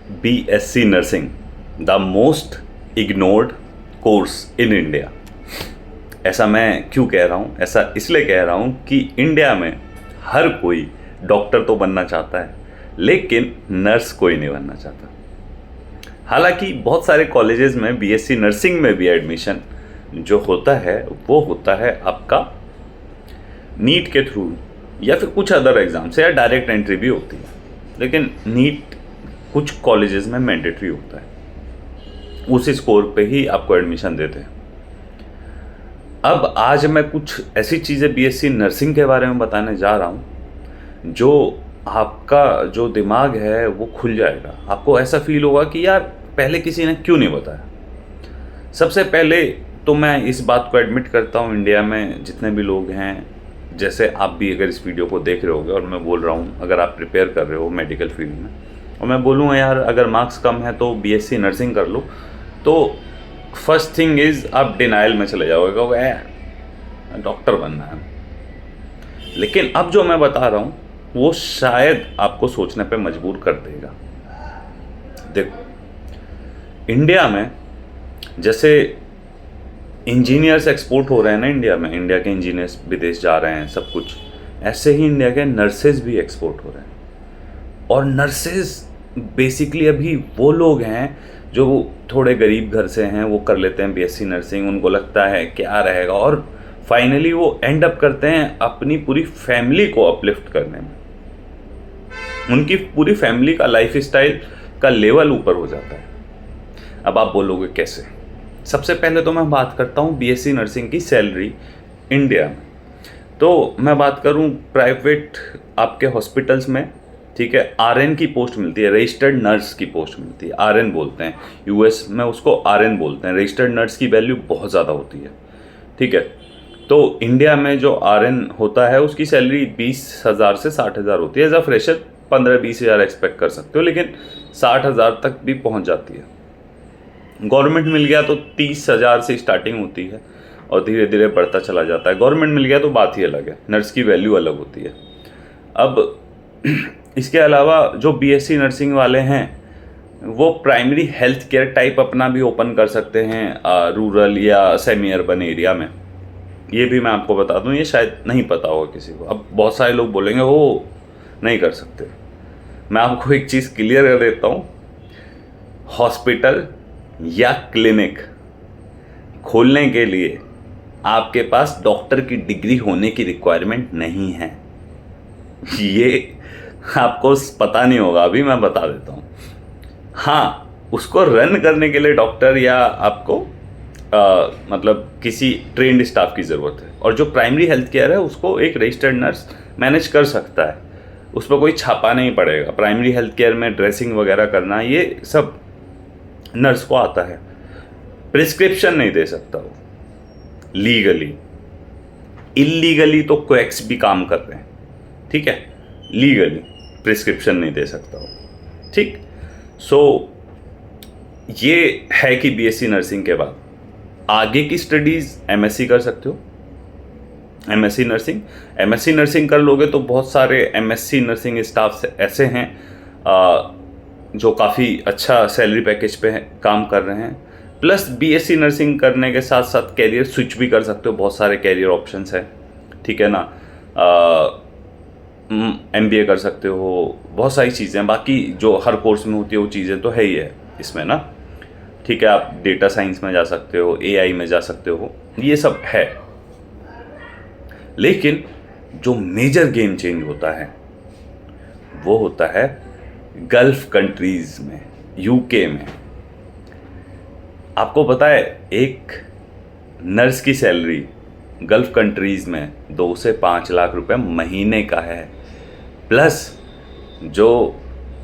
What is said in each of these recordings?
BSc nursing the most ignored course in India. ऐसा मैं क्यों कह रहा हूँ? ऐसा इसलिए कह रहा हूँ कि इंडिया में हर कोई डॉक्टर तो बनना चाहता है, लेकिन नर्स कोई नहीं बनना चाहता। हालांकि बहुत सारे कॉलेजेस में BSc नर्सिंग में भी एडमिशन जो होता है वो होता है आपका नीट के थ्रू या फिर कुछ अदर एग्जाम से, या डायरेक्ट एंट्री भी होती है, लेकिन नीट कुछ कॉलेजेस में मैंडेटरी होता है, उस स्कोर पे ही आपको एडमिशन देते हैं। अब आज मैं कुछ ऐसी चीज़ें BSc नर्सिंग के बारे में बताने जा रहा हूँ जो आपका जो दिमाग है वो खुल जाएगा। आपको ऐसा फील होगा कि यार पहले किसी ने क्यों नहीं बताया। सबसे पहले तो मैं इस बात को एडमिट करता हूँ, इंडिया में जितने भी लोग हैं, जैसे आप भी अगर इस वीडियो को देख रहे होगे और मैं बोल रहा हूँ, अगर आप प्रिपेयर कर रहे हो मेडिकल फील्ड में और मैं बोलूँगा यार अगर मार्क्स कम है तो BSc नर्सिंग कर लो, तो फर्स्ट थिंग इज़ आप डिनाइल में चले जाओगे, डॉक्टर बनना है। लेकिन अब जो मैं बता रहा हूँ वो शायद आपको सोचने पे मजबूर कर देगा। देखो, इंडिया में जैसे इंजीनियर्स एक्सपोर्ट हो रहे हैं ना, इंडिया में इंडिया के इंजीनियर्स विदेश जा रहे हैं सब कुछ, ऐसे ही इंडिया के नर्सेज भी एक्सपोर्ट हो रहे हैं। और नर्सेज बेसिकली अभी वो लोग हैं जो थोड़े गरीब घर से हैं, वो कर लेते हैं BSc नर्सिंग, उनको लगता है क्या रहेगा, और फाइनली वो एंड अप करते हैं अपनी पूरी फैमिली को अपलिफ्ट करने में। उनकी पूरी फैमिली का लाइफ स्टाइल का लेवल ऊपर हो जाता है। अब आप बोलोगे कैसे? सबसे पहले तो मैं बात करता हूँ BSc नर्सिंग की सैलरी इंडिया में। तो मैं बात करूँ प्राइवेट आपके हॉस्पिटल्स में, ठीक है, RN की पोस्ट मिलती है, रजिस्टर्ड नर्स की पोस्ट मिलती है, RN बोलते हैं, US में उसको RN बोलते हैं। रजिस्टर्ड नर्स की वैल्यू बहुत ज़्यादा होती है, ठीक है। तो इंडिया में जो RN होता है उसकी सैलरी 20,000 से 60,000 होती है। एज अ फ्रेशर 15-20 हज़ार एक्सपेक्ट कर सकते हो, लेकिन 60,000 तक भी पहुंच जाती है। गवर्नमेंट मिल गया तो 30,000 से स्टार्टिंग होती है और धीरे धीरे बढ़ता चला जाता है। गवर्नमेंट मिल गया तो बात ही अलग है, नर्स की वैल्यू अलग होती है। अब इसके अलावा जो BSc नर्सिंग वाले हैं वो प्राइमरी हेल्थ केयर टाइप अपना भी ओपन कर सकते हैं रूरल या सेमी अर्बन एरिया में। ये भी मैं आपको बता दूं, ये शायद नहीं पता होगा किसी को। अब बहुत सारे लोग बोलेंगे वो नहीं कर सकते। मैं आपको एक चीज़ क्लियर कर देता हूँ, हॉस्पिटल या क्लिनिक खोलने के लिए आपके पास डॉक्टर की डिग्री होने की रिक्वायरमेंट नहीं है। ये आपको पता नहीं होगा, अभी मैं बता देता हूँ। हाँ, उसको रन करने के लिए डॉक्टर या आपको मतलब किसी ट्रेंड स्टाफ की ज़रूरत है। और जो प्राइमरी हेल्थ केयर है उसको एक रजिस्टर्ड नर्स मैनेज कर सकता है, उस पर कोई छापा नहीं पड़ेगा। प्राइमरी हेल्थ केयर में ड्रेसिंग वगैरह करना ये सब नर्स को आता है। प्रिस्क्रिप्शन नहीं दे सकता वो लीगली, इलीगली तो क्वैक्स भी काम कर रहे हैं, ठीक है। लीगली प्रिस्क्रिप्शन नहीं दे सकता वो, ठीक। सो ये है कि BSc नर्सिंग के बाद आगे की स्टडीज MSc कर सकते हो। MSc नर्सिंग कर लोगे तो बहुत सारे MSc नर्सिंग स्टाफ ऐसे हैं जो काफ़ी अच्छा सैलरी पैकेज पे काम कर रहे हैं। प्लस BSc नर्सिंग करने के साथ साथ कैरियर स्विच भी कर सकते हो, बहुत सारे कैरियर ऑप्शंस हैं, ठीक है ना। MBA कर सकते हो, बहुत सारी चीज़ें बाकी जो हर कोर्स में होती है वो चीज़ें तो है ही है इसमें ना, ठीक है। आप डेटा साइंस में जा सकते हो, AI में जा सकते हो, ये सब है। लेकिन जो मेजर गेम चेंज होता है वो होता है गल्फ कंट्रीज में, UK में। आपको पता है एक नर्स की सैलरी गल्फ कंट्रीज में 2 से 5 लाख रुपए महीने का है, प्लस जो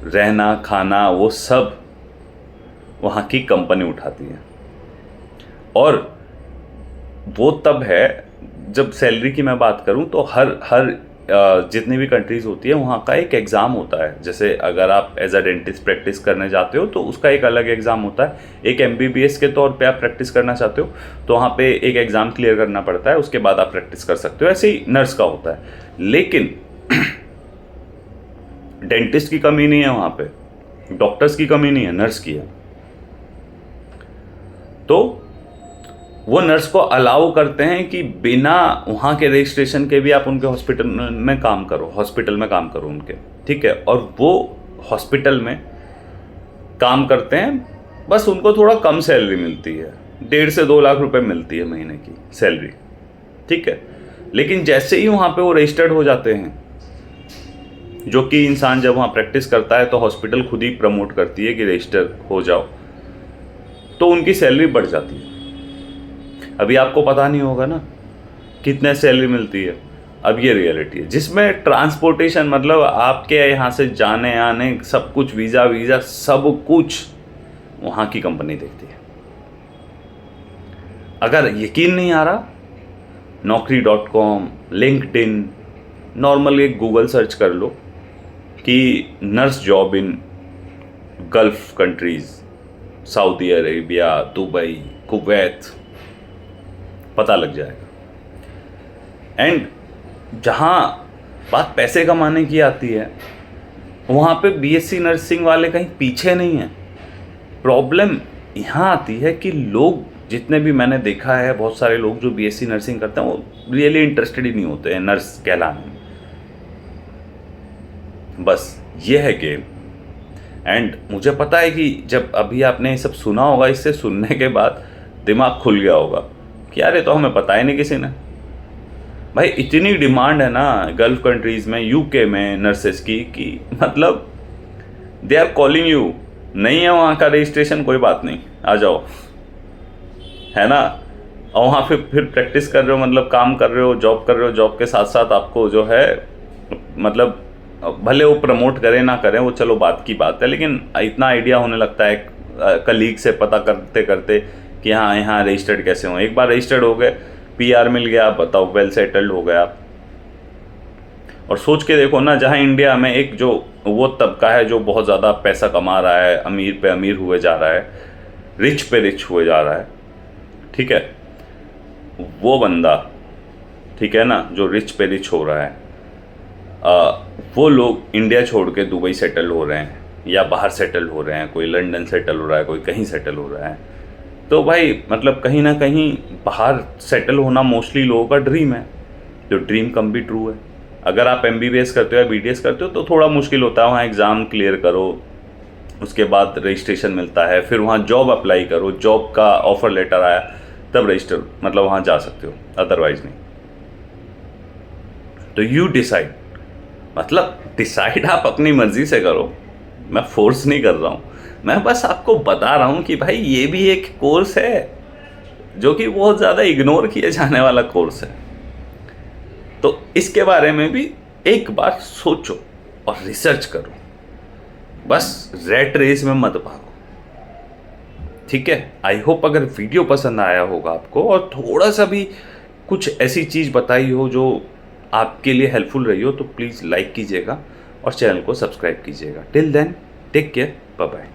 रहना खाना वो सब वहाँ की कंपनी उठाती है। और वो तब है जब सैलरी की मैं बात करूं तो हर जितनी भी कंट्रीज़ होती है वहाँ का एक एग्ज़ाम होता है। जैसे अगर आप एज अ डेंटिस्ट प्रैक्टिस करने जाते हो तो उसका एक अलग एग्ज़ाम होता है। एक MBBS के तौर पे आप प्रैक्टिस करना चाहते हो तो वहाँ पे एक एग्ज़ाम क्लियर करना पड़ता है, उसके बाद आप प्रैक्टिस कर सकते हो। ऐसे ही नर्स का होता है, लेकिन डेंटिस्ट की कमी नहीं है वहाँ पे। डॉक्टर्स की कमी नहीं है, नर्स की है। तो वो नर्स को अलाउ करते हैं कि बिना वहाँ के रजिस्ट्रेशन के भी आप उनके हॉस्पिटल में काम करो उनके, ठीक है। और वो हॉस्पिटल में काम करते हैं, बस उनको थोड़ा कम सैलरी मिलती है, 1.5 से 2 लाख रुपए मिलती है महीने की सैलरी, ठीक है। लेकिन जैसे ही वहाँ पे वो रजिस्टर्ड हो जाते हैं, जो कि इंसान जब वहाँ प्रैक्टिस करता है तो हॉस्पिटल खुद ही प्रमोट करती है कि रजिस्टर हो जाओ, तो उनकी सैलरी बढ़ जाती है। अभी आपको पता नहीं होगा ना कितने सैलरी मिलती है, अब ये रियलिटी है, जिसमें ट्रांसपोर्टेशन मतलब आपके यहाँ से जाने आने सब कुछ, वीज़ा सब कुछ वहाँ की कंपनी देखती है। अगर यकीन नहीं आ रहा, naukri.com, लिंक्डइन, नॉर्मल एक गूगल सर्च कर लो कि nurse job in gulf countries, Saudi Arabia, Dubai, Kuwait, पता लग जाएगा। एंड जहाँ बात पैसे कमाने की आती है, वहाँ पे बीएससी नर्सिंग वाले कहीं पीछे नहीं है। प्रॉब्लम यहाँ आती है कि लोग, जितने भी मैंने देखा है, बहुत सारे लोग जो बीएससी नर्सिंग करते हैं वो रियली इंटरेस्टेड ही नहीं होते हैं नर्स कहलाने में। बस ये है गेम। एंड मुझे पता है कि जब अभी आपने ये सब सुना होगा, इससे सुनने के बाद दिमाग खुल गया होगा कि यार ये तो हमें पता ही नहीं किसी ने। भाई इतनी डिमांड है ना गल्फ कंट्रीज़ में, यूके में नर्सेस की, कि मतलब दे आर कॉलिंग यू। नहीं है वहाँ का रजिस्ट्रेशन, कोई बात नहीं, आ जाओ, है ना। और वहाँ फिर प्रैक्टिस कर रहे हो, मतलब काम कर रहे हो, जॉब कर रहे हो, जॉब के साथ साथ आपको जो है मतलब भले वो प्रमोट करें ना करें, वो चलो बात की बात है, लेकिन इतना आइडिया होने लगता है कलीग से पता करते करते कि हाँ यहाँ रजिस्टर्ड कैसे हो। एक बार रजिस्टर्ड हो गए, पीआर मिल गया, आप बताओ, वेल सेटल्ड हो गया। और सोच के देखो ना, जहाँ इंडिया में एक जो वो तबका है जो बहुत ज़्यादा पैसा कमा रहा है, अमीर पे अमीर हुए जा रहा है, रिच पे रिच हुए जा रहा है, ठीक है, वो बंदा, ठीक है ना, जो रिच पे रिच हो रहा है, वो लोग इंडिया छोड़ के दुबई सेटल हो रहे हैं या बाहर सेटल हो रहे हैं, कोई लंदन सेटल हो रहा है, कोई कहीं सेटल हो रहा है। तो भाई मतलब कहीं ना कहीं बाहर सेटल होना मोस्टली लोगों का ड्रीम है, जो ड्रीम कम भी ट्रू है। अगर आप MBBS करते हो या BDS करते हो तो थोड़ा मुश्किल होता है, वहाँ एग्ज़ाम क्लियर करो, उसके बाद रजिस्ट्रेशन मिलता है, फिर वहाँ जॉब अप्लाई करो, जॉब का ऑफर लेटर आया तब रजिस्टर मतलब वहाँ जा सकते हो, अदरवाइज नहीं। तो यू डिसाइड, मतलब डिसाइड आप अपनी मर्जी से करो, मैं फोर्स नहीं कर रहा हूँ, मैं बस आपको बता रहा हूँ कि भाई ये भी एक कोर्स है जो कि बहुत ज़्यादा इग्नोर किया जाने वाला कोर्स है। तो इसके बारे में भी एक बार सोचो और रिसर्च करो, बस रैट रेस में मत भागो, ठीक है। आई होप अगर वीडियो पसंद आया होगा आपको और थोड़ा सा भी कुछ ऐसी चीज़ बताई हो जो आपके लिए हेल्पफुल रही हो, तो प्लीज़ लाइक कीजिएगा और चैनल को सब्सक्राइब कीजिएगा। Till then take care, bye bye.